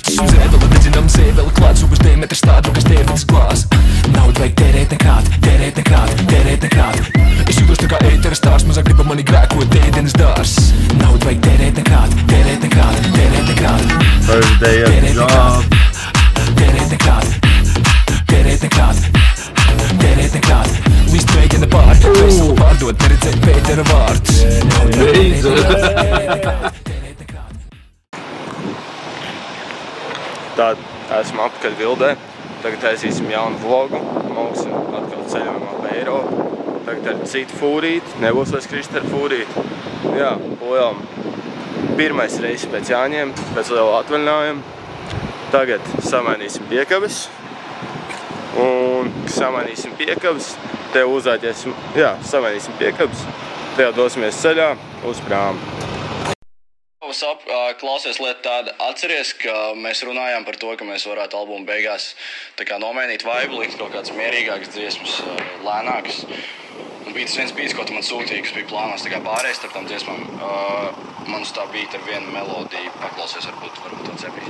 Zēvela dedzinam zēvela klāt, zubas diametrs tādu, kas tēvītas glās. Naudu vajag tērēt nekād, tērēt nekād, tērēt nekād. Es jūtos tā kā ētera stārs, mazāk griba mani grēkot ēdienas dārs. Naudu vajag tērēt nekād, tērēt nekād, tērēt nekād. Tērēt nekād, tērēt nekād, tērēt nekād, tērēt nekād. Vist mēģina pārt, veselu pārdot, neredzēt Pētera vārds. Naudu vajag tērēt nekād. Tā, esmu apakaļ Vildē. Tagad taisīsim jaunu vlogu. Mūksim atkal ceļojumā pa Eiropu. Tagad ar citu fūrīti. Nebūs vairs Kristera fūrīti. Jā, lielām. Pirmais reizes pēc Jāņiem, pēc liela atvaļinājuma. Tagad samainīsim piekabes. Un, kad samainīsim piekabes, tev uzāķēsim, jā, samainīsim piekabes. Tev dosimies ceļā uz Prāmu. Klausies lieta tāda, atceries, ka mēs runājām par to, ka mēs varētu albumu beigās tā kā nomainīt vibe, likt kaut kāds mierīgāks dziesmas, lēnāks. Un bija tas viens beats, ko tu man sūtīji, kas bija plānos tā kā pārējais starp tām dziesmām. Man uz tā beat ar vienu melodiju paklausies, varbūt tāds epīs.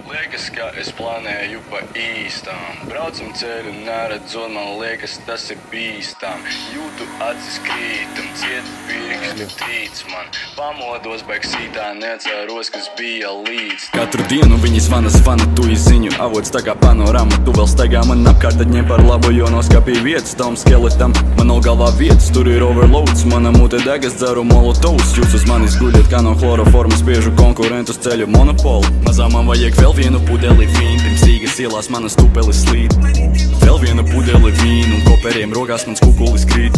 Liekas, ka es planēju pa īstām. Braucam ceļu neredzu, un man liekas, tas ir bīstām. Jūtu acis krīt un ciet pirksti tīc man. Pamodos beksītā, neceros, kas bija līdz. Katru dienu viņi zvana tu izziņu. Avots tā kā panorama, tu vēl staigā man apkārt, tad ņem par labu, jo noskapīja vietas tavam skeletam. Man nav galvā vietas, tur ir overloads, mana mute degas, dzeru molotovs. Jūs uz manis guļiet kā no chloroformas, biežu konkurentus ceļu monopolu. Mazā man vajag vēl vienu pudeli vīnu, pirms Rīgas ielās manas tupelis slīd. Vēl vienu pudeli vīnu, un koperiem rokās mans kukulis krīt.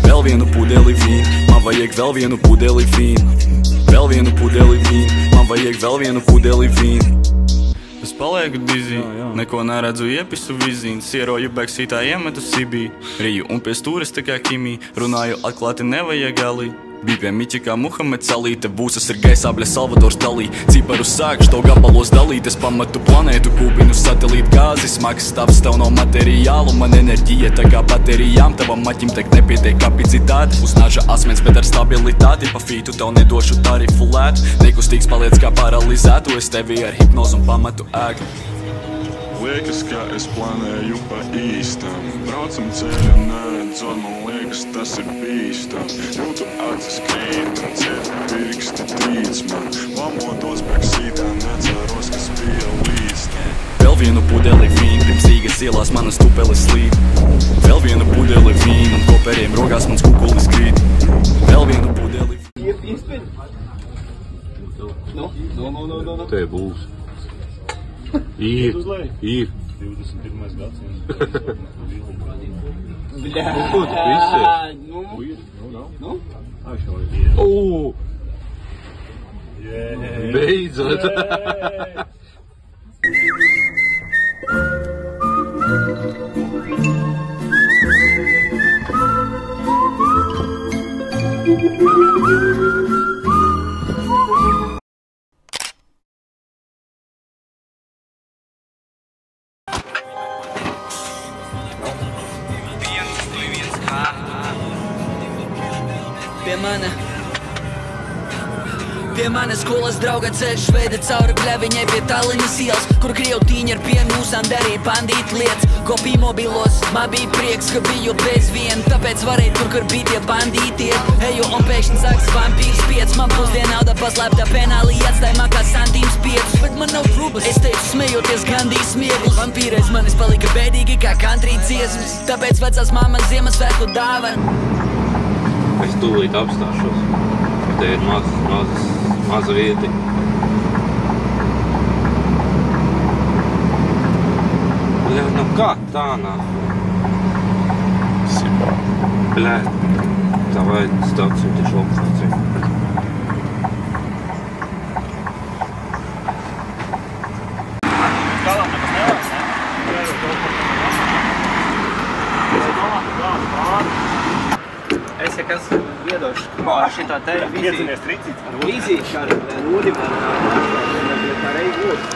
Vēl vienu pudeli vīnu, man vajag vēl vienu pudeli vīnu. Vēl vienu pudeli vīnu, man vajag vēl vienu pudeli vīnu. Es palieku dizī, neko neredzu, iepisu vizīnes. Ieroju beksītā, iemetu Sibī. Riju un pie stūres tā kā Kimī, runāju atklāti, nevajag galī. Bija pie Miķi kā Muhamed Salī, te būsas ir gaisābļa Salvadors Dalī. Ciparu sākšu to gabalos dalīt, es pamatu planētu, kūpinu satelītu gāzi. Smags stāvs tev no materiālu, man enerģija tā kā baterijām. Tavam maķim tek nepietiek kapacitāti, uz naža asmens, bet ar stabilitāti. Pa fītu tev nedošu tarifu lētu, nekustīgs paliec kā paralizētu, es tevi ar hipnozu un pamatu ēku. Liekas, ka es planēju pa īstām. Braucam ceļu neredzu, man liekas, tas ir bīstam. Jūtu acis krīt un ciet pirksti tīc man. Pamodos beksītā, neceros, kas bija līdz. Vēl vienu pudeli vīnu, pirms Rīgas ielās manas tupelis slīd. Vēl vienu pudeli vīnu, un koperiem rokās mans kukulis krīt. Vēl vienu pudeli vīnu. No. Te būs. Ir. 21. gadsimts. Bļā, Nu? Beidzot. Pie manas skolas drauga ceļš veida cauri bļaviņai pie Tallinas ielas, kur krievtīņi ar pienūsām darīja bandīt lietas. Kopīja mobilos, man bija prieks, ka biju bez viena, tāpēc varēja tur, kur bija tie bandīti. Eju un pēkšņi sāks vampīrs piec, man pusdien nauda paslēpta penālī, atstāja man kā santīms piecus. Bet man nav rubas, es teicu smejoties gandīja smieklus. Vampīrais manis palika bēdīgi kā country dziesmas, tāpēc vecās mammas Ziemassvētku dāvana. Es tūlīt apstāšos. Te ir maza vieti. Bļā, nu kā tā nāk? Bļā, давай станцию тяжело станцию. Es ja kas iedošu pār šitā te vīziju. Ar vīziju, ar rūdim, ar reizi lūdzu.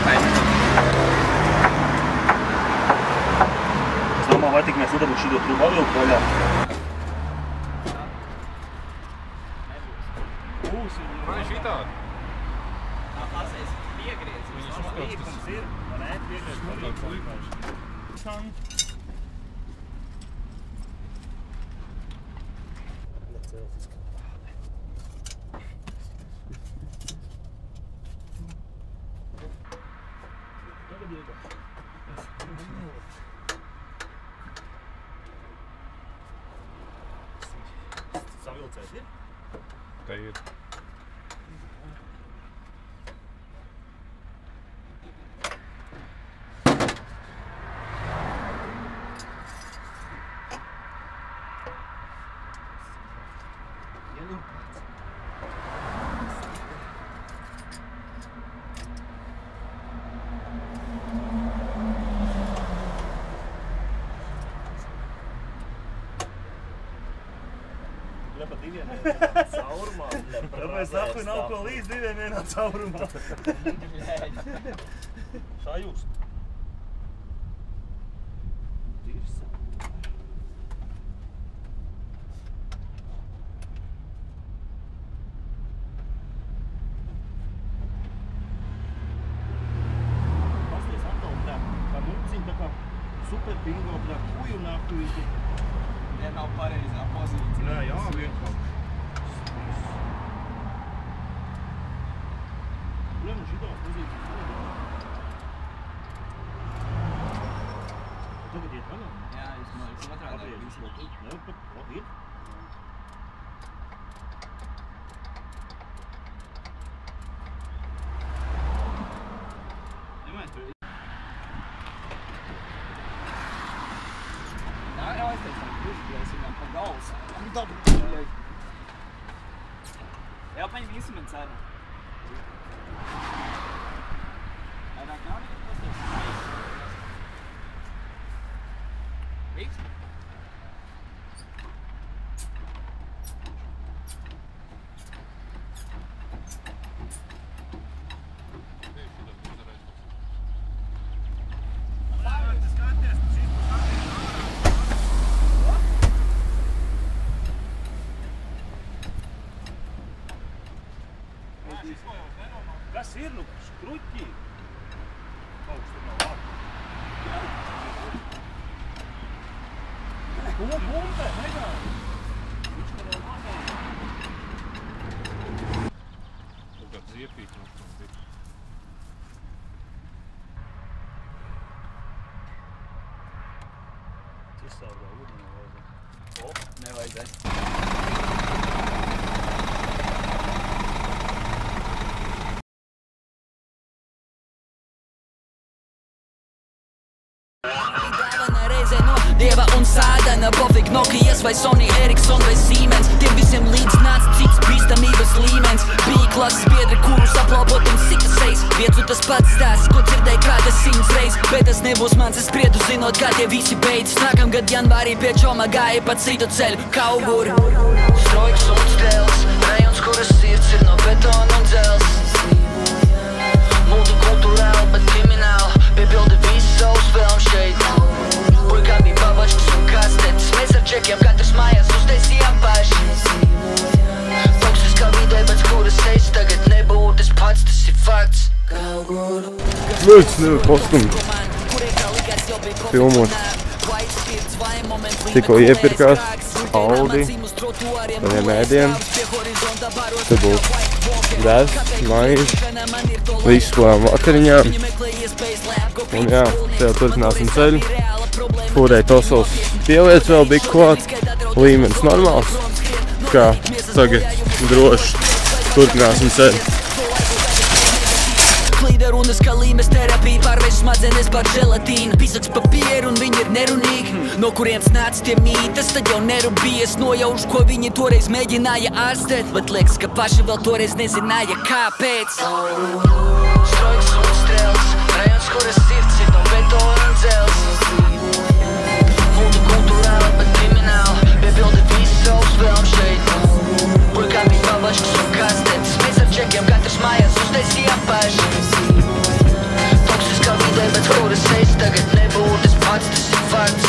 Vai, šito trubu avilku vaļā. Vai šitā? Pasies, piegriez. Līkums ir, vai ne? Piegriez par līkumu. Savilcēs ir? Tā ir. Pa diviem caurumā. Tāpēc saku, nav ko līdz diviem vienā caurumā. Sajūst. Dirsa. Pasties atkal tā, kā muciņ, tā kā super bingo, tā kuju nāktu visi. Ja nav pareizā pozīcija. Nē, jā, vienkārši. Lem, šitās pozīcijas. Tagad iet vaļā? Jā, es domāju, otrādā visu vēl tu. Nevar pat iet. Nemēr tu. Jā, jau aizteicām, uzplēsim pa galvas. Jā, paņem instruments arī. Vairāk nav nekad pasties. Viks? Kas ir, nu, skruķī? Augstu nav labi. Ko pumpē, negā? Viņš ka vēl labāk. Kaut kāds ziepīt no tam bija. Tas sādā ūdenā vajadzētu. O, Nevajadzēs. Dieva un sādana, pofik Nokijas vai Sony Ericsson vai Siemens. Tiem visiem līdz nāc cits bīstamības līmenis. Bija klases biedri, kurus aplaupot un sita seis. Viens un tas pats stāsts, ko dzirdēju kādas 100 reiz. Bet tas nebūs mans, es spriedu zinot, kā tie visi beidzas. Nākamgad janvārī pie Čoma gāja pa citu ceļu Kauguri. Strojks un stēls, rajons, kuras sirds ir no betona un dzels. Multikulturāli, bet krimināli, piepildi visu savus vēlm šeit. Puikā bija babačkas un kastetes, mēs ar čekiem katrs mājās uztaisījām paši. Toksiskā vidē, bet kuras es tagad nebūtu es pats, tas ir fakts. Vērts nevar pastumt. Filmot. Tikko iepirkās Audi, tādiem ēdiem. Te būs dēs, maiž, visu klājām vakariņām. Un jā, te jau turpināsim ceļu. Fūrei Tosovs pieliec vēl bija klāt, līmenis normāls. Kā tagad droši turpināsim ceļu. Runas kā līmes terapija pārvērš smadzenes par želatīnu. Pisaks papieru un viņi ir nerunīgi. No kurienes nāc tie mītas, tad jau nerubījies. Nojaušu, ko viņi toreiz mēģināja ārstēt. Bet liekas, ka paši vēl toreiz nezināja, kāpēc. Strojks un strēls, rajons, kuras sirds ir no betona un dzels. Multikulturāli, bet krimināli, piepildi visu savus vēlm šeit. Puikā bija babačkas un kastetes, mēs ar čekiem katrs mājās uztaisījām paši. Toksiskā vidē, bet kuras es tagad nebūtu es pats, tas ir fakts.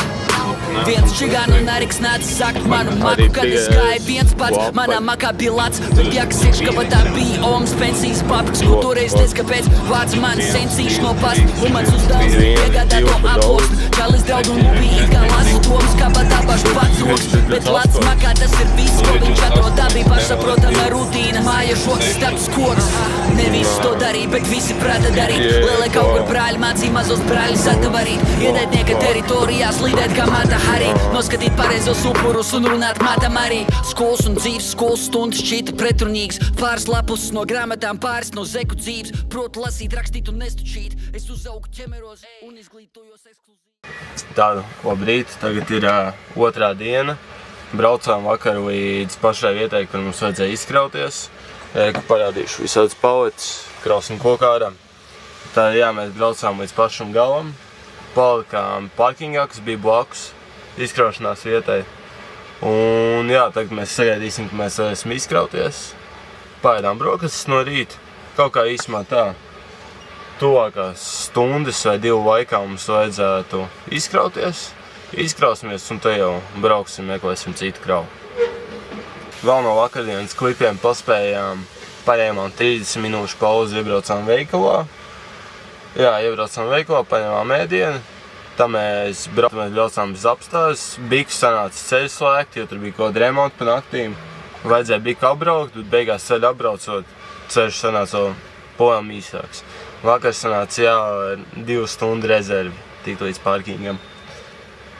Viens Čigānu un Eriks nāca sakt manu maku, kad es gāju viens pats. Manā makā bija lats, bet jakas iekškabatā bija Omas pensijas papiks, ko toreiz teic, kāpēc vārds man sensīši no past. Un mans uzdevums iegādāt to aplostu. Čalis draud un bija it kā lasu Tomas kabatā pašu pats, bet lats makā tas ir viss, ko viņš atrod. Tā bija pašsaprotama rutīna, māja šoks starp skoks. Ne visi to darīja, bet visi prāta darīt. Lielai kaut kur brāļi mācīja mazos brāļus atvarīt. Iedētnieka teritorijās lidēt kā mata Harī. Noskatīt pareizos upurus un runāt matam arī. Skolas un dzīves, skolas stundas šķita pretrunīgs. Pāris lapus no grāmatām, pāris no zeku dzīves. Protu lasīt, rakstīt un nestučīt. Es uzaugu ķemeros un izglītojos ekskluzīvi. Tādu, labrīt, tagad ir otrā diena. Braucām vakar līdz pašai vietai, kur mums vajadzēja izkrauties. Parādīšu visādas paletes, kraus un kokārām. Tā, jā, mēs braucām līdz pašam galam. Palikām parkingā, kas bija blakus izkraušanās vietai. Un jā, tagad mēs sagaidīsim, ka mēs varēsim izkrauties. Paēdām brokastis no rīta. Kaut kā īsumā tā. Tuvākās stundas vai 2 laikā mums vajadzētu izkrauties. Izkrausimies un te jau brauksim, meklēsim citu kravu. Vēl no vakardienas klipiem paspējām, paņēmām 30 minūšu pauzi, iebraucām veikalā. Jā, iebraucām veikalā, paņēmām ēdienu. Tā mēs braucām bez apstājas. Biku sanāca ceļu slēgt, jo tur bija kaut kāda remonta pa naktīm. Vajadzēja biku apbraukt, bet beigās ceļu apbraucot, ceļš sanāca vēl polam īsāks. Vakar sanāca, jā, 2 stundu rezervi tik līdz parkingam.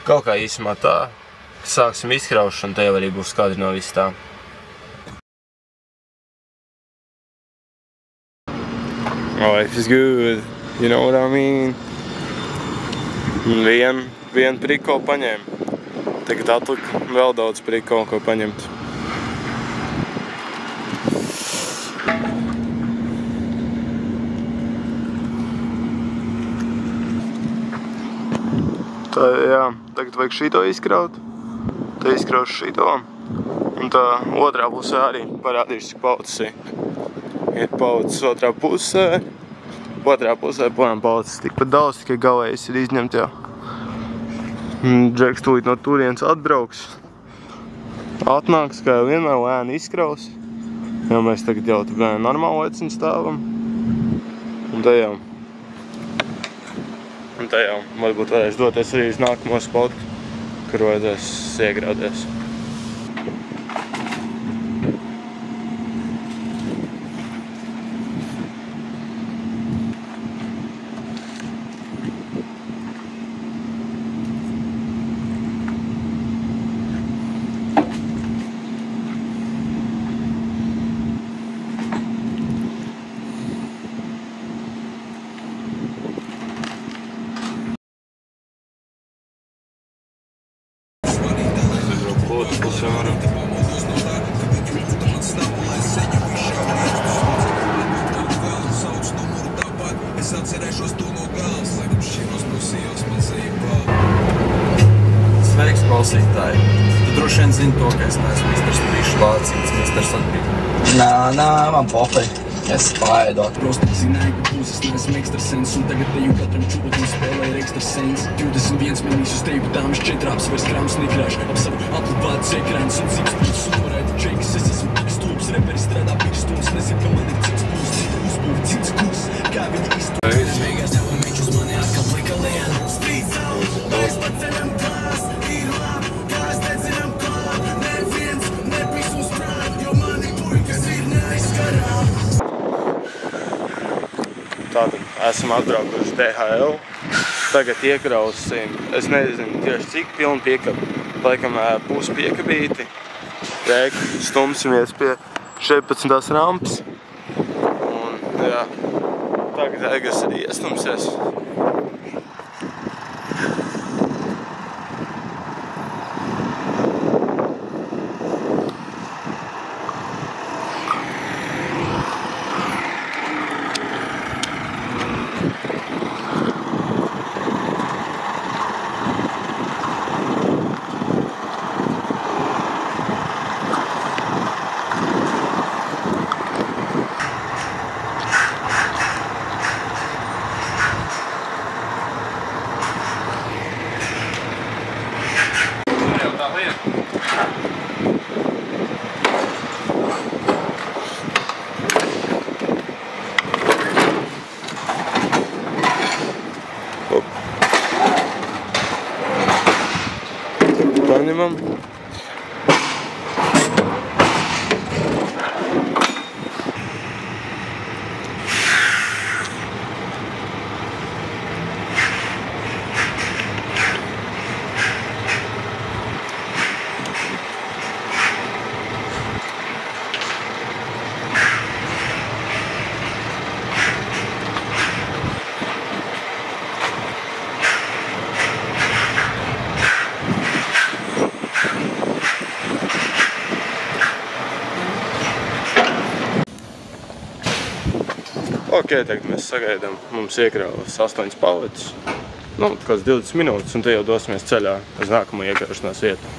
Kaut kā īsumā tā, ka sāksim izkraušanu, te jau arī būs kadri no viss tā. Life is good, you know what I mean? Vienu priko paņēmu. Tagad atlika vēl daudz priko, ko paņemt. Tā, jā, tagad vajag šito izkraut. Te izkraušu šito. Un tā otrā pusē arī parādīšu, cik paletes ir. Ir paletes otrā pusē. Otrā pusē plēm paletes tikpat daudz, tikai galējais ir izņemt jau. Džeks tūlīt no turienes atbrauks. Atnāks, kā jau vienmēr lēni izkraus. Jo mēs tagad jau normāli leciņu stāvam. Un te jau. Un tā jau varbūt varēšu doties arī uz nākamo spotu, kur vajadzēs iegrauties. Sveiks, klausītāji! Tu droši vien zini to, ka es neesmu Misters Prišlācīts, Misters Atbīd. Nā, man pofei. Es spēdot. Prosti zināju, ka būs es neesmu ekstrasens, un tagad teju katram čūpotam spēlēju ekstrasens. 21 minīs uz teju, bet tāmas 4 apsvers krāms nekrāš. Ap savu apluvātus ekrāns un cik spūs sumurēt čekas. Es esmu tik stūps, reperi strādā pīks stūms, nezinu, ka man ir cik spūs. Uzbūvi cits kurs, kā viņi izstūs. Beigās tev un viņš uz mani atkal plika lien. Street sound, mēs paceļam tās, ir labi, tās dedzinam klāt. Neviens nepis uz prāt, jo mani puikas ir neaizskarām. Tātad esam atbraukuši DHL. Tagad iekrausim, es nezinu tieši cik pilnu piekabu. Laikam pusi piekabīti. Stumsimies pie 14. rampas. Un jā, tagad Egas arī iestumsies. minimum. Ok, tagad mēs sagaidām, mums iekrāvas 8 paletes, nu, kāds 20 minūtes, un te jau dosimies ceļā uz nākamo iekraušanās vietu.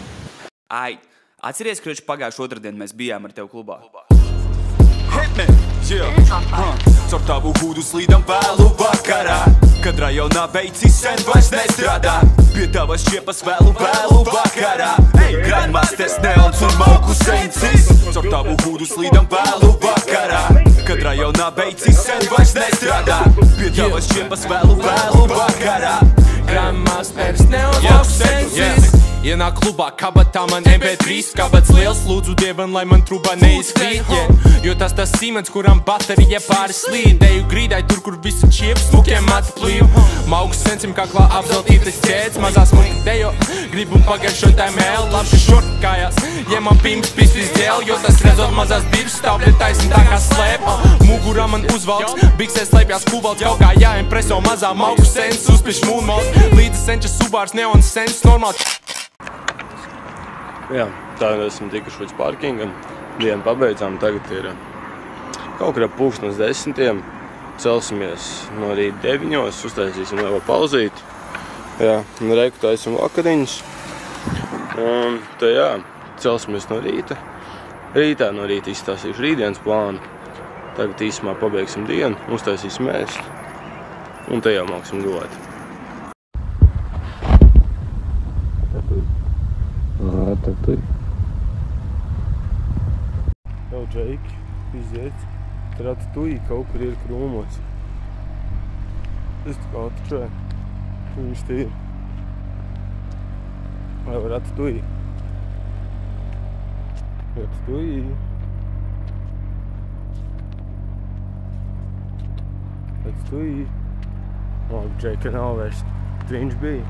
Ai, atceries, Kruč, pagājušu otrdienu mēs bijām ar tev klubā? Hit me, Caur tavu hūdu slīdam vēlu vakarā, kad rajonā beidzis sen vairs nestrādā. Pie tavas šķiepas vēlu vakarā, Grandmasters, neons un mauku sensis. Caur tavu hūdu slīdam vēlu vakarā, kad rajonā beidzis sen vairs nestrādā. Pie tavas šķiepas vēlu vakarā, Grandmasters, neons un mauku sensis. Ienāk klubā, kabatā man MP3, kabats liels, lūdzu Dievam, lai man trubā neizkrīt, jo tas Siemens, kuram baterija pāris slīd. Eju grīdai tur, kur visi čiep, smukiem mati plīv. Mauks sensim kaklā apzeltītas ķēdes, mazās muka dejo, gribu pagaršot ML, labši šorti kājās. Jemam pimps, pisvis dēl, jo tas redzot mazās biržas, stāv pie taisni tā kā slēp. Mugurā man uzvalks, biksēs slēpjās kuvalds, kaut kā jāimpreso mazā mauku sens, uzpiš mūnmals, līdzi senčas subārs, neons sens, normāls. Jā, tā esam tikuši līdz parkingam, dienu pabeidzām, tagad ir kaut kā pulkstens 10. Celsimies no rīta 9. Uztaisīsim lielu pauzīti. Jā, un reiku taisim vakariņas. Un te jā, celsimies no rīta. No rīta izstāstīšu rītdienas plānu. Tagad īsumā pabeigsim dienu, uztaisīsim ēst. Un te jau māksim gulēt. Tatui. Jau, Džeiki, iziet. Ratatui kaut kur ir krūmos. Es tā kā atčēju. Kur viņš te ir? Jau, Ratatui. Ratatui. Ratatui. Labi, Džeika nav vairs. Tur viņš bija.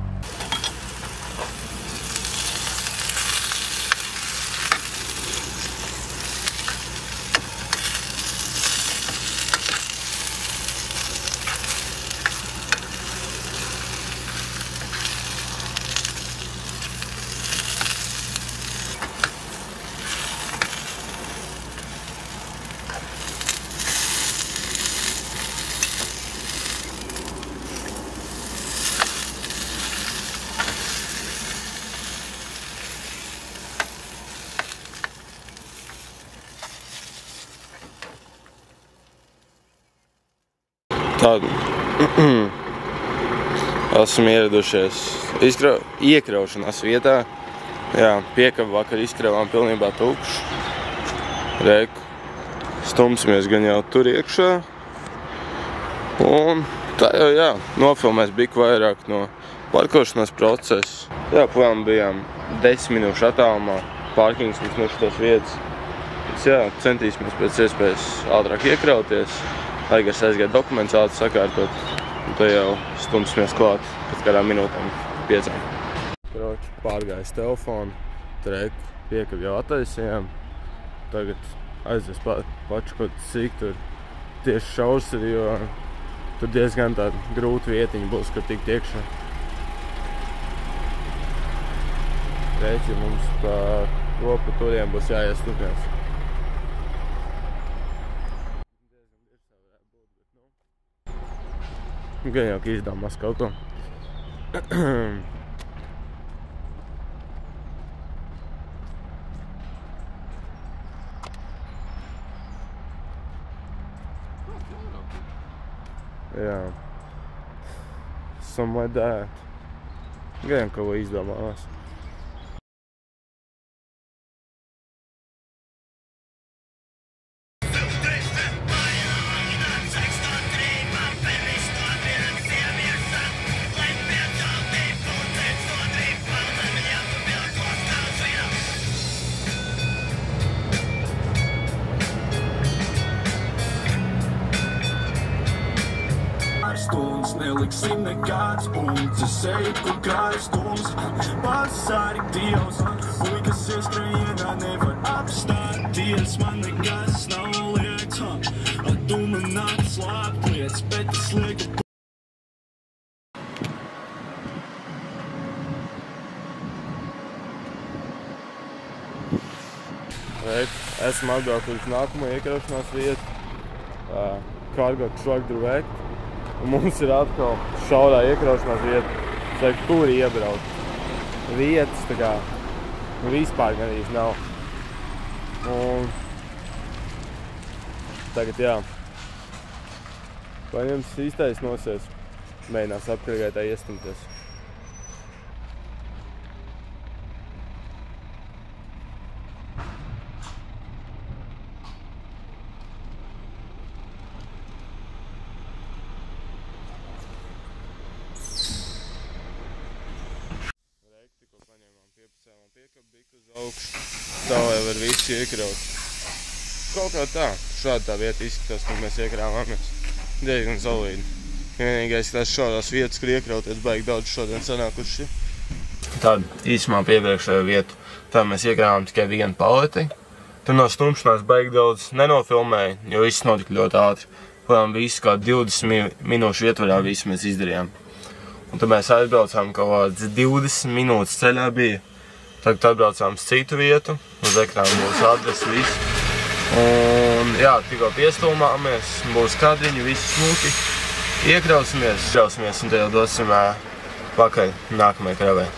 Tad esam ieradušies iekraušanās vietā. Jā, piekabu vakar izkravām pilnībā tukšu. Reku, stumsimies gan jau tur iekšā. Un tā jau jā, nofilmēs biku vairāk no parkošanās procesa. Jā, plānu bijām 10 minūšu attālumā, parkings mums no šitas vietas. Jā, centīsimies pēc iespējas ātrāk iekrauties. Aigars aizgāja dokumentus ātri sakārtot, un te jau stumsimies klāt pēc kādām minūtēm 5. Kroči, pārgājis telefonu, treku, piekabu jau attaisījām. Tagad aizies pašu kaut cik tur tieši šaurs ir, jo tur diezgan tāda grūta vietiņa būs, kur tikt iekšā. Reķi mums pa lopu turiem būs jāies turpinās. Gan jau, ka izdomās kaut ko. Jā. Something like that. Gan jau, kaut ko izdomās. mums neliksim nekāds punkts. Es eju, kur krājas dums, vasari Dievs. Puikas ieskrējienā nevar apstāties, man nekas nav liekts. Tu man nāc slāpt lietas, bet es lieku. Esmu atbraukuši uz nākamo iekraušanās vietu, Cargo Truck Direct, un mums ir atkal šaurā iekraušanās vieta, tur iebraukt. Vietas tā kā vispār gandrīz nav. Un tagad jā, paņems īstais nosies, mēģinās apkargātā iestumties. Tā vai var visi iekraut. Kaut kā tā, šāda tā vieta izskatās, kur mēs iekrāvāmies. Diezgan solīdi. Vienīgais, ka tās šādās vietas, kur iekrauties, baigi daudz šodien sanākuši. Tad īsumā piepriekšējo vietu, tā mēs iekrāvām tikai vienu paleti. Tur no stumšanās baigi daudz nenofilmēja, jo viss notika ļoti ātri. Pēc visu kā 20 minūšu ietvarā visu mēs izdarījām. Un tad mēs aizbraucām kaut kāds 20 minūtes ceļā bija. Tagad atbraucām uz citu vietu, uz ekrāna būs adresi, viss. Un jā, tikko piestulmāmies, būs kadriņi, visi smuki. Iekrausimies, un te jau dosim pakaļ nākamajai kravē.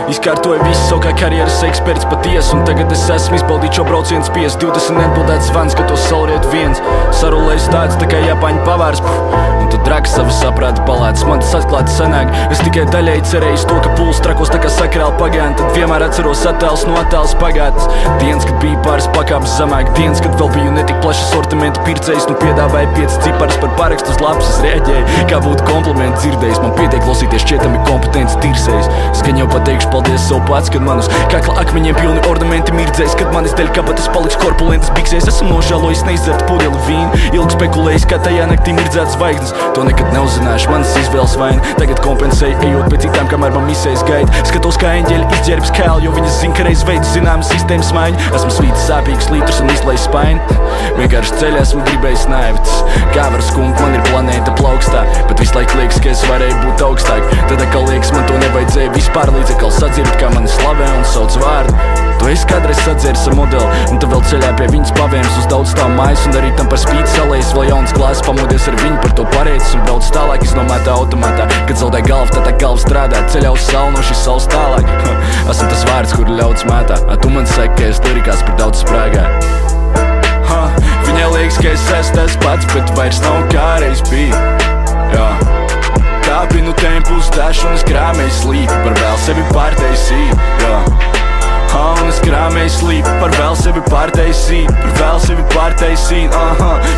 Izkārtoju visu savu kā karjeras eksperts patiesi, un tagad es esmu izbaudīt šo braucienu spies. 20 neatbildēts zvans, ka to saulriet viens. Sarulējis tāds tā kā Japāņu pavārs, un tad draks savu saprātu palētas. Man tas atklāti sanāk, es tikai daļēji cerēju to, ka puls trakos tā kā sakrāli pagāni. Tad vienmēr atceros attēls no attēls pagātnes. Dienas, kad biju pāris pakāpes zemāk, dienas, kad vēl biju netik plaša sortimenta pircējs. Nu piedāvāja 5 ciparus par parakstu uz lapas, es reaģēju, kā būtu komplimentu dzirdējis. Man pietiek klausīties šķietami kompetents tirsējs. Es gan jau pateikšu paldies savu pats, kad man uz kakla akmeņiem pilni ornamenti mirdzēs. Kad manis dēļ kabatas paliks korpulentas biksēs. Esam nožēlojis neizzert pudeli vīnu, ilgi spekulējis, kā tajā naktī mirdzēt zvaigznes. To nekad neuzzināšu, manas izvēles vaina. Tagad kompensēju, ejot pēc citām, kamēr man misējas gaida. Skatos kā eņģeļi izģērbs kēli, jo viņas zin, ka reiz veids zināmas sistēmas maiņu. Esmu svītis sāpīgs litrs un izlaiž spaini. Vienkārši ceļā esmu gribējis naivtas. Kā var skumt, man ir planēta plaukstā, bet visu laiku liekas, ka es varēju būt augstāk. Tad atkal liekas, man to nevajadzēja vispār, līdz atkal sadzird, kā mani slavē un sauc vārdu. Tu esi kādreiz sadzēris ar modeli, un tu vēl ceļā pie viņas pavēms uz daudz stāv mājas, un arī tam par spīti salējis vēl jauns klāsts, pamodies ar viņu par to pareicis un brauc tālāk iznomētā automatā. Kad zaudē galvu, tad tā galva strādā, ceļā uz salu, no šis saules tālāk. Esmu tas vārds, kuru ļauts mētā, tu man saki, ka es lirikās par daudz sprāgāju. Viņai liekas, ka es esmu tas pats, bet vairs nav kā reiz bija. Kāpinu tempus dažu un es krāmēju slīpi, par vēl sevi pārtaisīt. Un es krāmēju slīpi, par vēl sevi pārtaisīt,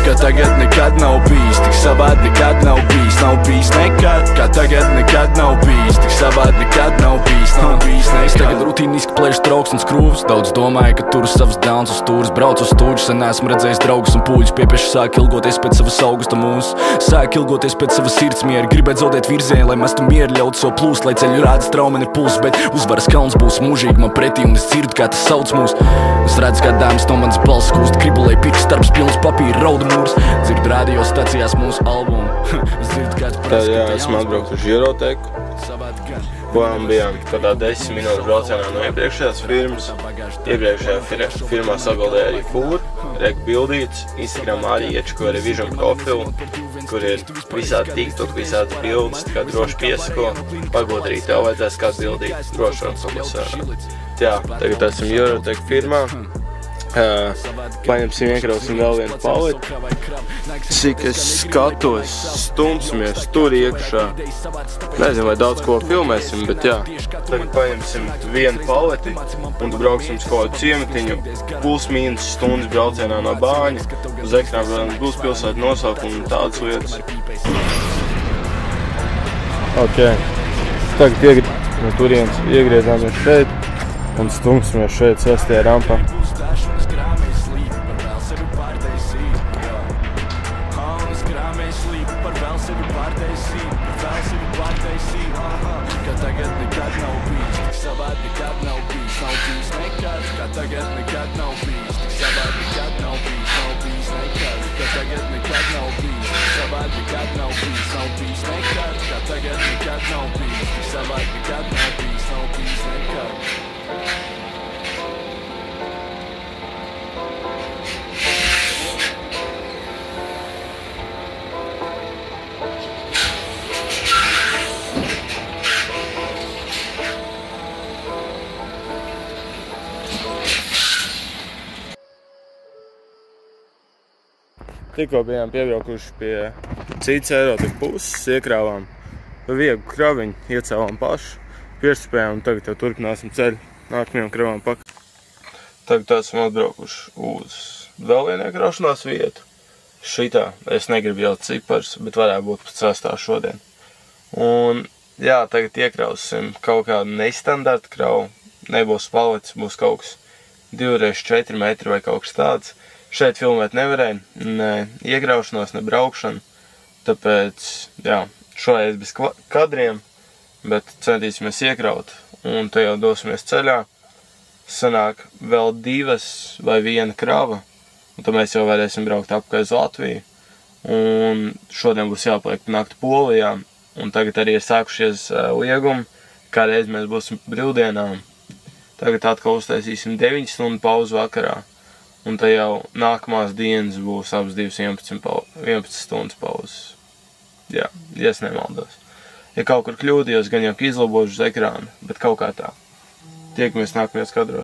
Kā tagad nekad nav bijis, tik savādi nekad nav bijis nekad. Kā tagad nekad nav bijis, tik savādi nekad nav bijis nekad. Es tagad rutīniski plēšu trauksmes krūvus, daudz domāju, ka turu savas dēlns uz stūras. Braucu uz stūģus, sen esmu redzējis draugus un pūļus, piepieši sāk ilgoties pēc savas augusta mūsu. Sāk ilgoties pēc savas sirds miera, gribēt zaudēt virzienu, lai mestu mieru, ļaut savu plūst, lai ceļu rāda straumi man ir puls, bet uzvaras kalns būs mūžīgi man pretī, un es dzirdu, kā tas sauc mūs. Es redzu, kā dāmas no manas balss kūst, gribu, lai pirks starps pilns papīra rauda mūrs. Dzirdu radio stacijās mūsu albumu. Tad jā, esmu atbraukt uz Euroteku. Pojām bijām kādā 10 minūtes braucienā no iepriekšējās firmas. Iepriekšējā firmā saguldēja arī fūru, rek bildīts, Instagram ārieči, kur ir Vision profilu, kur ir visādi TikTok, visādi bildes, kā droši piesako. Varbūt arī tev vajadzēs kādu bildīt, droši varam publicēt. Jā, tagad esam Euroteku firmā. Paņemsim, iekrausim vēl vienu paleti. Cik es skatos, stumsimies tur iekšā. Nezinu, vai daudz ko filmēsim, bet jā. Tagad paņemsim vienu paleti un brauksim uz kaut kādu ciematiņu. Plus-mīnus stundas braucienā no Bāņa. Uz ekrāna būs pilsēta nosaukuma un tādas lietas. Ok. Tagad no turienes iegriezāmies šeit un stumsimies šeit 6. rampā. Tikko bijām piebraukuši pie citas Eirotipa puses, iekrāvām vieglu kraviņu, iecēlām pašu, piestupējām un tagad jau turpināsim ceļu nākamajām kravām pakaļ. Tagad esam atbraukuši uz vēl vienu iekraušanās vietu. Šitā, es negribu jau cipars, bet varētu būt pat 6. šodien. Un jā, tagad iekrausim kaut kādu nestandarta kravu, nebūs paletes, būs kaut kas 2x4 metri vai kaut kas tāds. Šeit filmēt nevarēja, ne iegraušanos, ne braukšanu, tāpēc, jā, šoreiz bez kadriem, bet centīsimies iekraut, un te jau dosimies ceļā. Sanāk vēl 2 vai 1 krava, un tad mēs jau varēsim braukt apkārt uz Latviju, un šodien būs jāpaliek nakti Polijā, un tagad arī ir sākušies liegumi, kā reiz mēs būsim brīvdienām. Tagad atkal uztaisīsim 9 stundu pauzu vakarā. Un te jau nākamās dienas būs abas 11 stundas pauzes. Jā, ja es nemaldos. Ja kaut kur kļūdījos, gan jau izlabošu uz ekrānu, bet kaut kā tā. Tiekamies nākamajos kadros.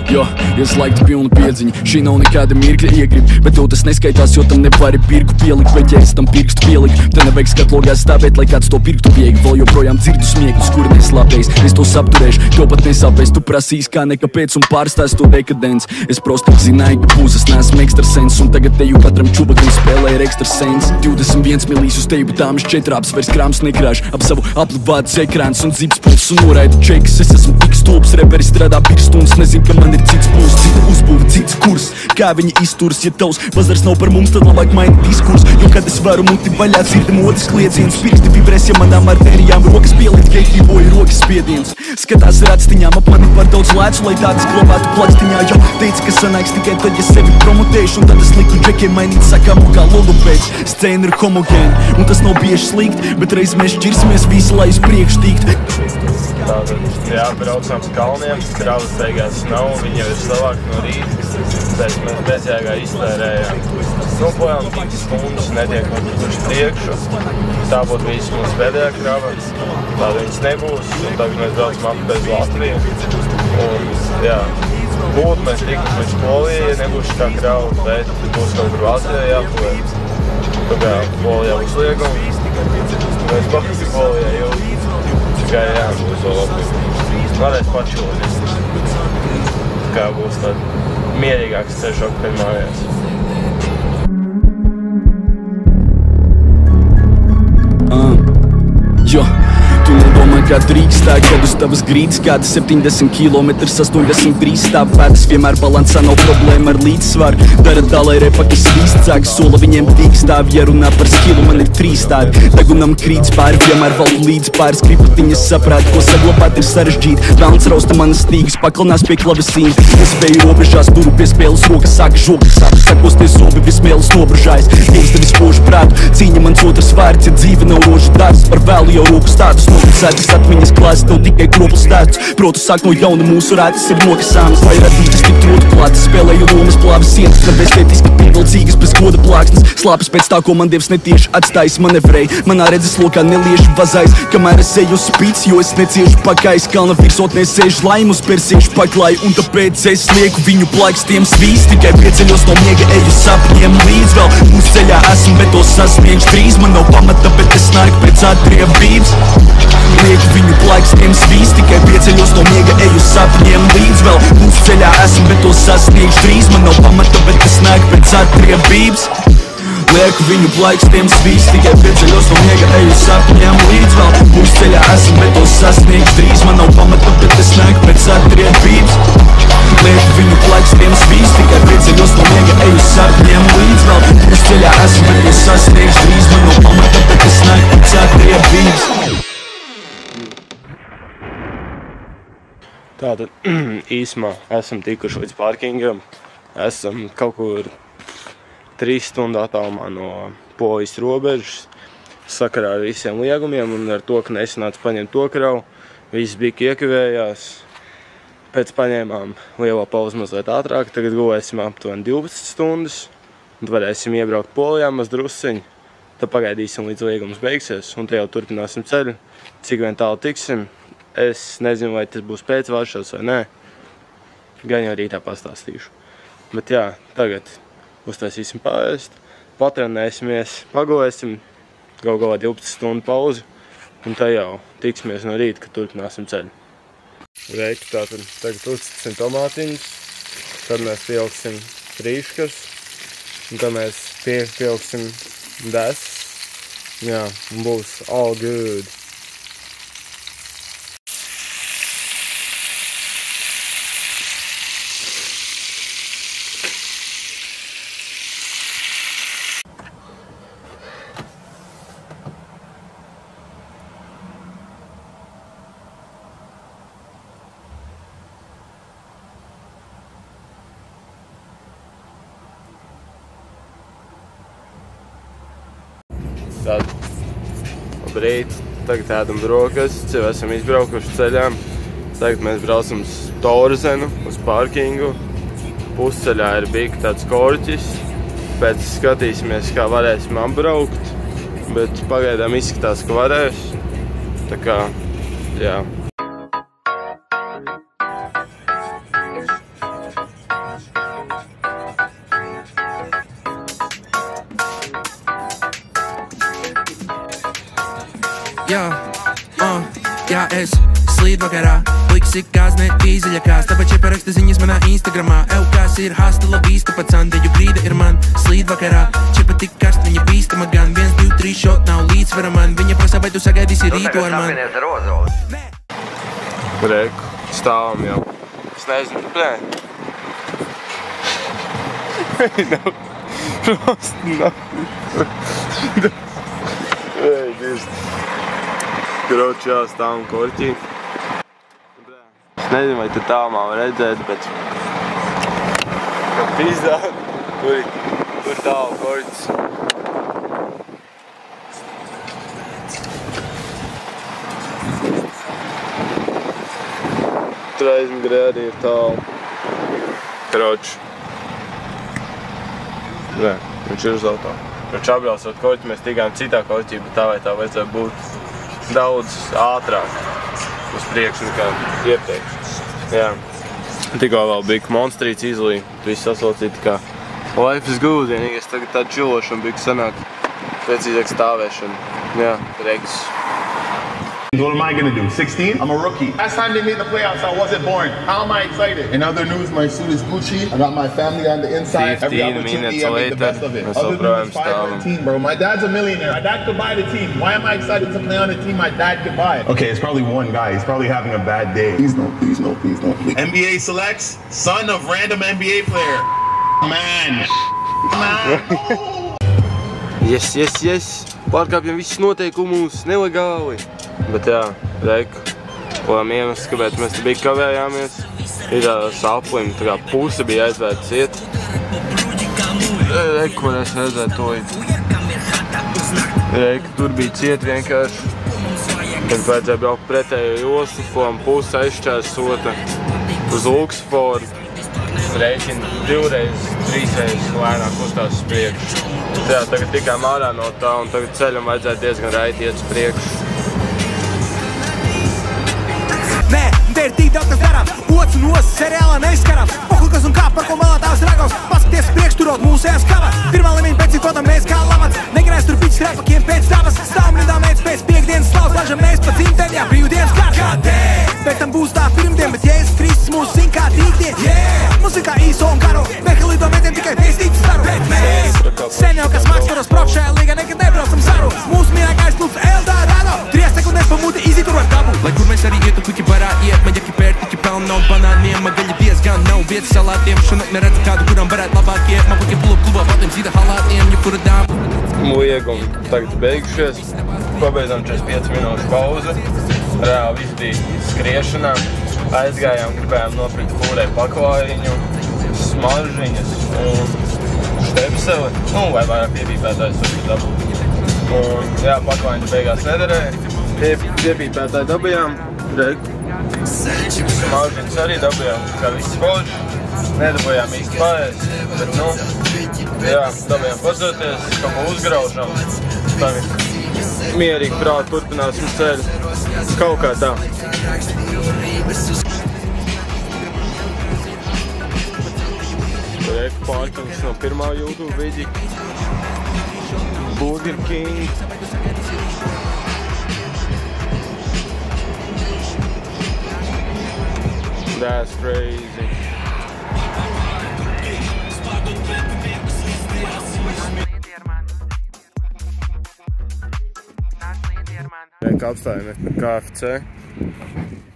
Jo, es laiktu pilnu piedziņu, šī nav nekāda mirkļa iegrib, bet tev tas neskaitās, jo tam nevari pirku pielikt, vai ķeris tam pirkstu pielikt. Te nevajag skatlogā stāvēt, lai kāds to pirktu viegli, vēl joprojām dzirdu smieklus, kuri neslāpējis. Es to apturēšu, tev pat nesāpēs, tu prasīs kā nekāpēc un pārstās to dekadents. Es prosti zināju, ka pūzes neesmu ekstrasens, un tagad teju katram čubakam spēlē ir ekstrasens. 21 milīs uz teju, bet tāmas 4 apes vairs krāms nekrāž, ap savu aplivātas ekrāns un zibspults un noraidu čekas. Es esmu tik stulbs, reperi strādā pirstundas, nezinu, ka man ir cits puls, cita uzbūve, cits kurs. Kā viņi izturas, ja tavs bazars nav par mums, tad labāk maini diskurs. Jo kad es varu muti vaļā, dzirdam otrs kliedziens, pirksti vibrēs, ja manām artērijām rokas pielikt, ka iekļīvoju rokas spiediens. Skatās rāctiņām ap mani par daudz lēcu, lai tādas glabātu plakstiņā. Jo teica, ka sanāks tikai tad, ja sevi promotēšu, un tad es liku džekiem mainīt sakāmu kā logopēds. Scēna ir homogēna, un tas nav bieži slikt, bet reiz mēs šķirsimies visi, lai uz priekšu tikt. Tātad, jā, braucām uz kalniem, kravas beigās nav, viņi jau ir savākt no rīta, tāpēc mēs bezjēgā iztērējām. Nopojām 2 stundas, netiek uz priekšu, tā būtu visi mūsu pēdējā krava, tāda viņas nebūs, un tagad mēs braucam apkārt uz Latviju. Un, jā, būt mēs tiktu līdz Polijai, ja nebūs tā krava, bet būs kaut kur Latvijā jāpaliek. Tā kā Polijā būs liegumi, mēs pakasi Polijā jau. Tikai jā, būs vēl Latviju. Varēs pačilties. Kā būs tad mierīgāks ceļš atpakaļ mājās. Jo, tu nedomā, kā drīkstā, kad uz tavas grīdas kāda 70 km, 83 stāv pēdas, vienmēr balansā nav problēma ar līdzsvaru. Dara tā, lai repaki svīstsāk, sola viņiem tīk stāv, ja runā par skilu, man ir 3 tādi. Dagunam krīts pāri, vienmēr valdu līdz pāris kripatiņas saprāt, ko saglabāt ir sarežģīt. Velns rausta manas stīgas, paklanās pie klavesīna. Es spēju robežās, turu pie spēles, rokas sāka žokas, sāpes sakos tie zobi, vismēles nobružājas. Gangsta vispožu prātu, cīņa mans otrs vārds, ja dzīve nav rožu dārsts, par vēlu jau roku status noticētas rap viņas klāsts, tev tikai kropls stāsts. Protu sāk no jauna mūsu rētas ir nokasāmas. Vai radītas tik trotu klātas, spēlēju lomas plāvis sienas, kad estētiski pievilcīgas bez goda plāksnes. Slāpes pēc tā, ko man Dievs netieši atstājis manevrēji. Manā redzes lokā nelieši vazais, kamēr es eju spīts, jo es neciešu pakais. Kalna virsotnē sēž laimus, persiešu paklāju, un tāpēc es lieku viņu plākstiem svīst. Tikai pieceļos no miega, eju sapņiem līdz vēl. Mūsu ceļā esmu, bet to sasniegšu drīz. Man nav pamata, bet es nāku pēc atriebības. Lieku viņu plākstiem svīst, tikai pieceļos no miega, eju sapņiem līdz vēl. Mūsu ceļā esmu, bet to sasniegšu drīz. Man nav pamata, bet es nāku pēc atriebības. Lieku viņu plākstiem svīst, tikai pieceļos no miega, eju sapņiem līdz vēl. Mūsu ceļā esmu, bet to sasniegšu drīz. Man nav pamata, bet es nāku pēc atriebības. Lieku viņu plākstiem svīst, tikai pieceļos no miega, eju sapņiem līdz vēl. Mūsu ceļā esmu, bet to sasniegšu drīz. Man nav pamata, bet es nāku pēc atriebības. Tātad īsumā esam tikuši līdz parkingam. Esam kaut kur 3 stundu attālumā no Polijas robežas. Sakarā ar visiem liegumiem un ar to, ka nesanāca paņemt to kravu. Viss bija iekavējās. Pēc paņēmām lielo pauzi mazliet ātrāk. Tagad gulēsim aptuveni 12 stundas. Un varēsim iebraukt Polijā maz drusciņi. Tad pagaidīsim līdz liegums beigsies. Un te jau turpināsim ceļu. Cik vien tālu tiksim. Es nezinu, vai tas būs pēc Varšavas vai nē. Gan jau rītā pastāstīšu. Bet jā, tagad uztaisīsim paēst, patrenēsimies, pagulēsim, galā 12 stundu pauzi, un tā jau tiksimies no rīta, kad turpināsim ceļu. Reiķi tātad tagad uzticam tomātiņus, tad mēs pieliksim frīškas, un tad mēs pieliksim desas. Jā, un būs all good. Labrīt, tagad ēdam brokastis, jau esam izbraukuši ceļām. Tagad mēs braucam uz Torzenu, uz parkingu. Pusceļā ir bija tāds korķis. Pēc skatīsimies, kā varēsim apbraukt, bet pagaidām izskatās, ka varēs. Tā kā, jā. Jā, es slīd vakarā, pliksi kās ne dīzeļakās, tāpēc ieparaksta ziņas manā Instagramā. Eukās ir hasta la vista, pacan, teģu grīda ir man. Slīd vakarā, čipa tik karst, viņa bīstama gan. 1, 2, 3 šot nav līdzsvara man. Viņa prasa, vai tu sagaidīsi rītu ar man. Reku, stāvam jau. Es nezinu, blē. Nav. Prost, nav. Ej, dirst. Kroči, jā, stāvam korķī. Es nezinu, vai tu tālumā var redzēt, bet... Kad pizdā, tur tālu korķis. Tur aizmugurē arī ir tālu. Kroči. Nē, viņš ir uz auto. Kroči apbraucot korķi, mēs tikām citā korķī, bet tā vai tā vajadzētu būt daudz ātrāk uz priekšu nekā iepriekš. Jā. Tikko vēl bija monstrīts izlīja, viss saslaucīja tā kā life is good, vienīgais tagad tāda čilošana bija, ka sanāk precīzāk stāvēšana. Jā, reiks. What am I going to do? 16? I'm a rookie. Last time they made the playoffs, I wasn't born. How am I excited? In other news, my suit is Gucci. I got my family on the inside. Every opportunity, I made the best of it. Other than this 5-win team, bro. My dad's a millionaire. My dad could buy the team. Why am I excited to play on a team my dad could buy? Okay, it's probably one guy. He's probably having a bad day. Please no, please no, please no. NBA selects son of random NBA player. Man. Yes. Pārkāpjam visus noteikumus, nelegāli. Bet jā, reku, lēm iemesls, kāpēc mēs te bija kavējāmies, ir saplim, tā kā puse bija aizvērts iet. Reku, varēs redzēt to. Reku, tur bija ciet vienkārši. Kad vajadzēja braukt pretējo jostu, pom pusi aizšķērsota uz Luksusforu. Rēķina 2 reizes, 3 reizes lēnāk uzstās uz priekšu. Jā, tagad tikām ārā no tā un tagad ceļam vajadzētu diezgan raiti iet uz priekšu. Nē, te ir tik daudz, kas darāms. Ots un osts seriālā neizskarāms. Pohlikas un kā, par ko malā tās dragos. Paskaties priekš turot mūsējās kavas. Pirmā līmeņa pēc cikotam mēs kā lamats. Negrēs tur biķis repakiem pēc tavas. Stāvam rindā mēs pēc piekdienas slavs. Dažam mēs pa dzimtēm, jā, brīvdienas kāds. Pēc tam būs tā pirmdien, bet Jēzus Kristus mūs zin kā tīkdien. Mūzikā īso un garo. Mehalīdo mētiem tikai vēstītas staru. Bet mēs sen jau kas maks varos braukt šajā līgā, nekad nebraucam zaru. Mūsu mīļākais klubs Eldorado. 3 sekundēs pamūti izturot dabu. Lai kur mēs arī ietu, kuķi barā iet, maģaki pērtiķi peln nav banāniem, magaļi diezgan nav vietas salātiem. Šonakt neredzu kādu, kuram varētu labāk iet. Man puķi pulu klubā patiem zīda halātiem, jebkura dāma. Liegumi tagad beigušies. Pabeidzām 45 minūšu pauzi. Reāli izdīt skriešanā. Aizgājām, gribējām nopirkt fūrē paklājiņu, smaržīņas un štepseli. Nu, vai vairāk piepīpētājs tur dabūt. Un, jā, paklājiņu beigās nederēja. Piepīpētāji dabījām. Smaržīņas arī dabījām, kā viss forši. Nedabījām īsti paēst, bet, nu, jā, dabījām pazoties, kaut ko uzgraužam. Tagad mierīgi prāt turpināsim ceļu. Kaut kā tā. Reku pārkums no pirmā YouTube vidika. Burger King. That's crazy. Reku apstājamies pie KFC.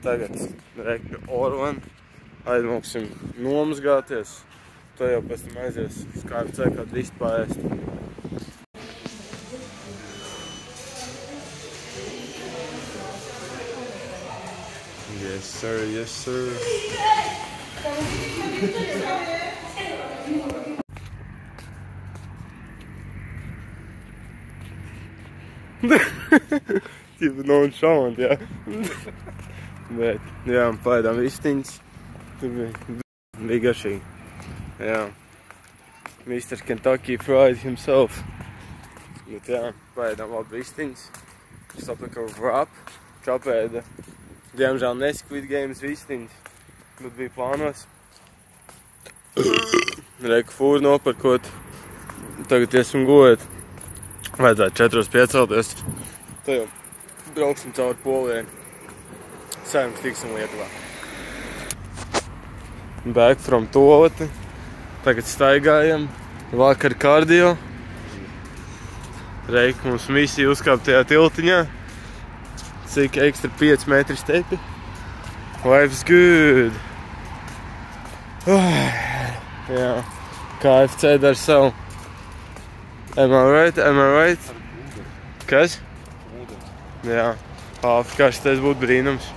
Tagad reku pie Orlen. Aizmoksim nomazgāties. To jau pēc tam aizies uz KFC kādu vistu paēst. Yes, sir, yes, sir. Tipa nonšalant, jā. Bet, jā, paēdām vistiņas. Tur bija garšīgi. Jā. Mr. Kentucky Fried himself. Bet, jā, paēdām labi vistiņas. Saplika wrap, čapēda. Diemžēl ne Squid Games vistiņas, bet bija plānos. Reku fūru noparkot. Tagad iesim gulēt. Vajadzētu 4 piecelties. Tad jau brauksim cauri Polijai. Saimnes tiksim Lietuvā. Back from toaleti. Tagad staigājam. Vakar kardio. Reik mums misija uzkāpt tajā tiltiņā. Cik ekstra 5 metri stepi. Life's good. Jā. KFC dar savu. Am I right? Am I right? Kas? Jā. Āfrikāšais būtu brīnums.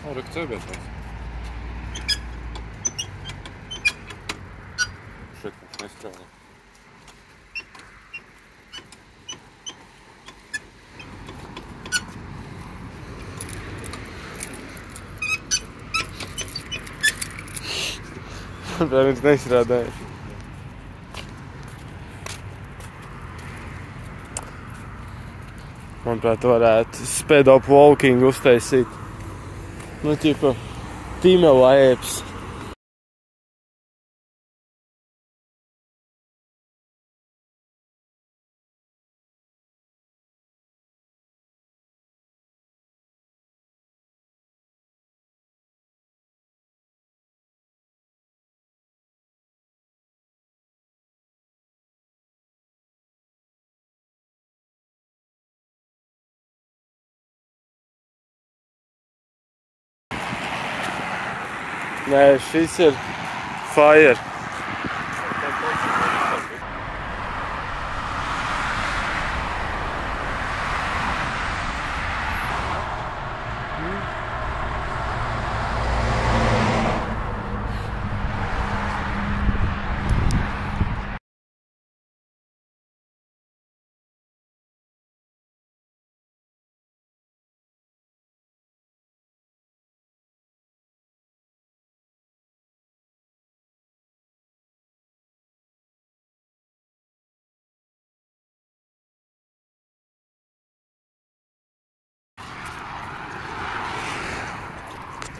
Reku cēbētājs. Šeit mums nestrādā. Tā viņš nestrādāja. Manuprāt, varētu speed up walking uztaisīt. Nu, ķipa, female apps. Nē, šis ir fire.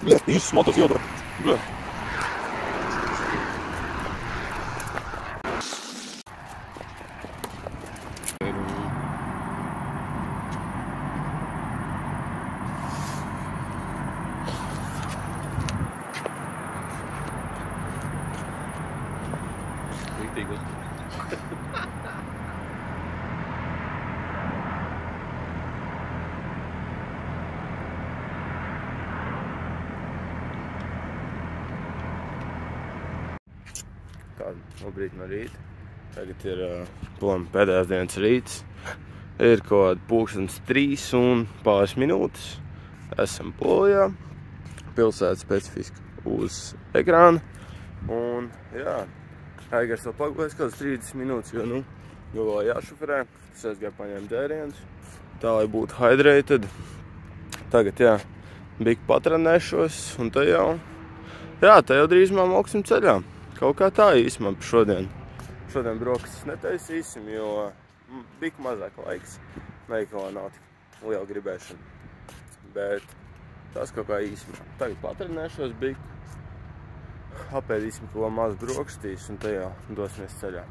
Izsmatas jādara. Tāda nobrīd no rīta. Tagad ir pēdējās dienas rīts. Ir kaut pulkstens 3 un pāris minūtes. Esam Polijā. Pilsēta specifiski uz ekrāna. Un jā, Aigars vēl pagulēs kāds 30 minūtes, jo vēl jāšoferē. Es aizgāju paņēmu dzērienus. Tā, lai būtu hydrated. Tagad jā, big patrenēšos un te jau drīzumā moksim ceļā. Kaut kā tā īsumā par šodien. Šodien brokastis netaisīsim, jo bija mazāk laiks. Veikalā nav tik liela gribēšana. Bet tas kaut kā īsumā. Tagad patrenēšos big. Apēdīsim ko maz brokastīs un te jau dosimies ceļā.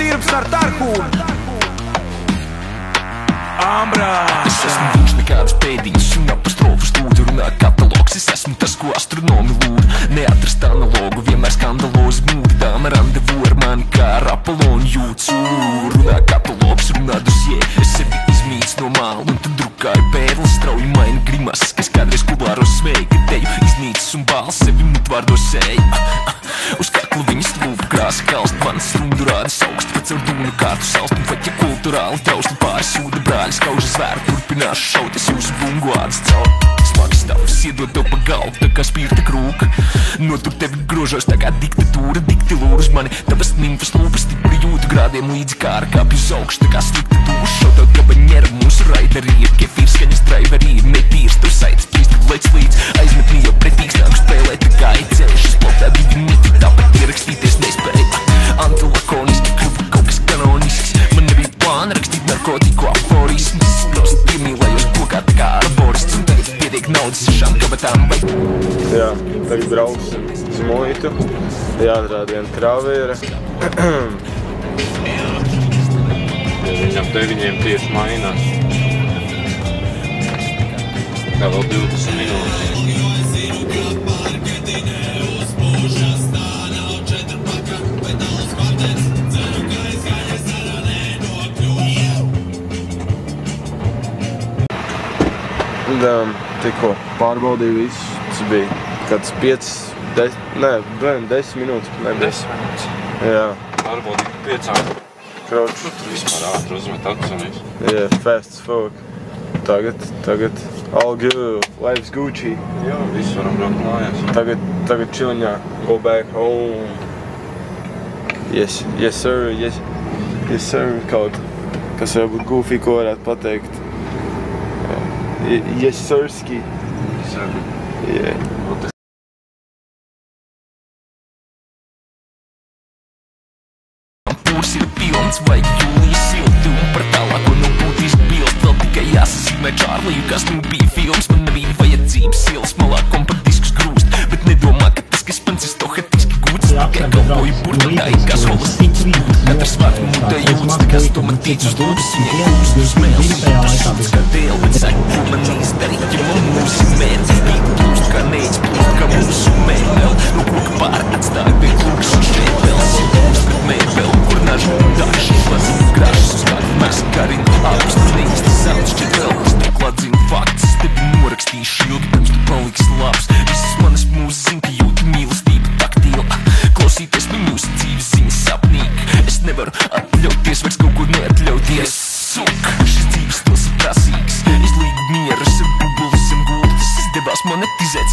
Sirps ar tarhūnu Ambrā Es esmu viņš nekādas pēdīņas un apostrofu stūdi runā katalogs Es esmu tas, ko astronomi lūd Neatrast analogu, vienmēr skandalozi mūdi Dāma randevu ar mani kā ar Apolonu jūcu Runā katalogs, runā dosie Es sevi izmīts no māla un tad drukāju pērlis Strauji maina grimas, kas kādreiz kulāros smēja Kad teju iznīcis un bāls sevi mutvārdos sēja Uz kaklu viņas lūpa krāsa kalst Manas rundu rādas augstu, pēc ar dūnu kārtu salst Un pat ja kulturāli trausli pāris sūda brāļi Skauža zvēru turpināšu šaut, es jūsu bungu ādas caur Smags stāvs iedod tev pa galvu, tā kā spirta krūka Notur tevi grožos tā kā diktatūra Dikti lūr uz mani, tavas nimfas lūpas Stipri jūtu grādiem līdzi kā ar kāpju uz augšu Tā kā slikta duša, šautaut kabaņera Mūsu raiderī ir kefīrs, skaņas driverī Ir netīrs, tev saitas plīst, kad lec līdz Aizmetnī jau pretīgs, nāku spēlēt tā kā ieceļš Es plotā divi miti, tāpat ierakstīties nespēja Antilakoniski, kļuva kaut kas kanonisks Man nebija plāna rakstīt narkotiku aforismus Prost piemīlējos kokā tā kā arborists Un tagad pietiek naudas šām kabatām vai Jā, tagad brauksim uz muitu Jāatrāda viena kraviera Viņam 9 tieši mainās Kā vēl 20 minūtes Tikko pārbaudīju visu, tas bija kāds 10 minūtes, ne 10 minūtes. Jā. Pārbaudīju 5. Kroču. Tur vispār ātri uzmet akcionīs. Jā, fast as fuck. Tagad, all good, life's Gucci. Jā, visu varam braukt mājās. Tagad chilliņā, go back home. Yes sir, yes sir, kaut kas varbūt goofy, ko varētu pateikt. Yes sirski. Yeah. Pūrs ir pilns, vajag jūlijas silti Un par tālāko no būtiski bilst Vēl tikai jāsazīmē Čārliju, kas bija films Man nebija vajadzības ielas malā kompaktiskus grūst Bet nedomā, ka tas, kas pants ir stohetiski gūts Tikai kalpoju burtatāji, kas holastīts Katrs vārds mutē jūtas, tā kas to man tīc uz lūdus Viņai kūst uz mēls, tas šūtas kā dēl Bet saka, ko man izdarīt, ja man mūsu mērķis Bija plūst kā neic, plūst kā mūsu mēbel No koka pār atstāja pie klūks un šeit vēls Ir plūst, kad mēbel, kur nažu un daži Šladzinu grašas uz kādu mēs karinu Augstu neīsti sauc, šķiet vēl Turklāt zinu faktus, tevi norakstīšu ilgi Pirms tu paliksi labs Visas manas mūzes zin, ka jūti mīlestība taktīla Klausīties viņu uz dzīves ziņas sapnīgi Es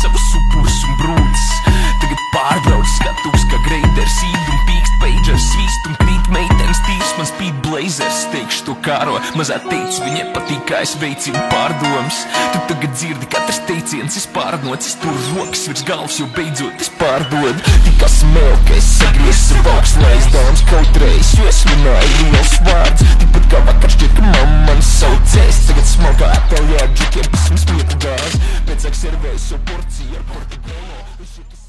savus upurus un brūcis. Tagad pārbrauc skatuvs kā greiders, īd un pīkst pagers, svīst un krīt meitenes, tīrs man spīd blazers. Teikšu to kāro, mazā teicu, viņai patīk, kā es veicinu pārdomas. Tu tagad dzirdi, katrs teiciens es pārnocis, tur rokas virs galvas, jo beidzot es pārdodu. Tikā smēl, ka es sagriez savu augstnais dāmas kautreiz, jo es runāju liels vārds. Tikpat kā vakar šķiet, ka mamma man saucēs, tagad smalkā ateljē ar džikiem, pēc mums mietu gāzi. Pēc servēju savu porciju ar Portugalo.